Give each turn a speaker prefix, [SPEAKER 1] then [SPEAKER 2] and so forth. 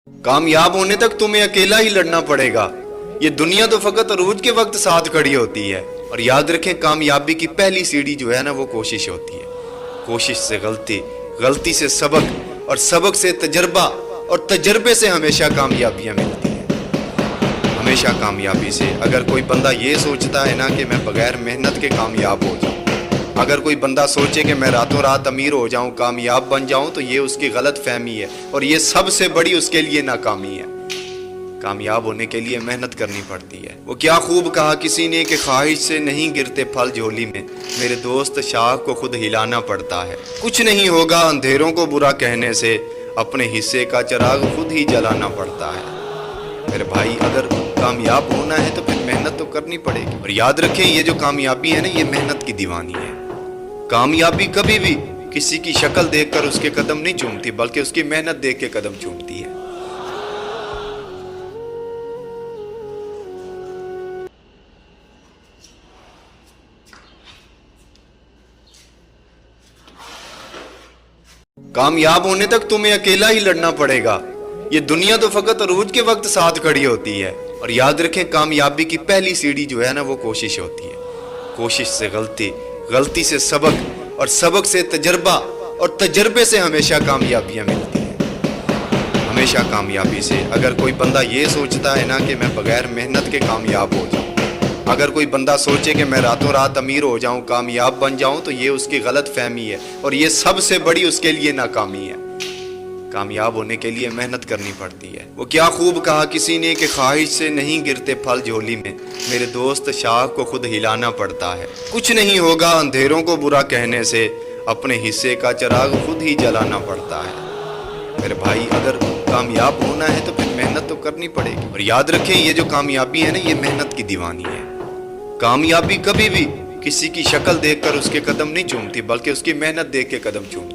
[SPEAKER 1] कामयाब होने तक तुम्हें अकेला ही लड़ना पड़ेगा। ये दुनिया तो फकत अरूज के वक्त साथ खड़ी होती है। और याद रखें, कामयाबी की पहली सीढ़ी जो है ना, वो कोशिश होती है। कोशिश से गलती, गलती से सबक, और सबक से तजर्बा, और तजर्बे से हमेशा कामयाबियां मिलती हैं। हमेशा कामयाबी से। अगर कोई बंदा ये सोचता है ना कि मैं बगैर मेहनत के कामयाब हो जाऊं, अगर कोई बंदा सोचे कि मैं रातों रात अमीर हो जाऊं, कामयाब बन जाऊं, तो ये उसकी गलत फहमी है, और ये सबसे बड़ी उसके लिए नाकामी है। कामयाब होने के लिए मेहनत करनी पड़ती है। वो क्या खूब कहा किसी ने कि ख्वाहिश से नहीं गिरते फल झोली में, मेरे दोस्त शाख को खुद हिलाना पड़ता है। कुछ नहीं होगा अंधेरों को बुरा कहने से, अपने हिस्से का चिराग खुद ही जलाना पड़ता है। मेरे भाई, अगर कामयाब होना है तो फिर मेहनत तो करनी पड़ेगी। और याद रखें, ये जो कामयाबी है ना, ये मेहनत की दीवानी है। कामयाबी कभी भी किसी की शक्ल देखकर उसके कदम नहीं चूमती, बल्कि उसकी मेहनत देख के कदम चूमती है। कामयाब होने तक तुम्हें अकेला ही लड़ना पड़ेगा। ये दुनिया तो फकत अरूज के वक्त साथ खड़ी होती है। और याद रखें, कामयाबी की पहली सीढ़ी जो है ना, वो कोशिश होती है। कोशिश से गलती, गलती से सबक, और सबक से तजर्बा, और तजर्बे से हमेशा कामयाबियां मिलती हैं। हमेशा कामयाबी से। अगर कोई बंदा ये सोचता है ना कि मैं बगैर मेहनत के कामयाब हो जाऊं, अगर कोई बंदा सोचे कि मैं रातों रात अमीर हो जाऊं, कामयाब बन जाऊं, तो ये उसकी गलत फहमी है, और ये सबसे बड़ी उसके लिए नाकामी है। कामयाब होने के लिए मेहनत करनी पड़ती है। वो क्या खूब कहा किसी ने कि ख्वाहिश से नहीं गिरते फल झोली में, मेरे दोस्त शाख को खुद हिलाना पड़ता है। कुछ नहीं होगा अंधेरों को बुरा कहने से, अपने हिस्से का चिराग खुद ही जलाना पड़ता है। मेरे भाई, अगर कामयाब होना है तो फिर मेहनत तो करनी पड़ेगी। और याद रखें, ये जो कामयाबी है ना, ये मेहनत की दीवानी है। कामयाबी कभी भी किसी की शक्ल देखकर उसके कदम नहीं चूमती, बल्कि उसकी मेहनत देख के कदम चूमती है।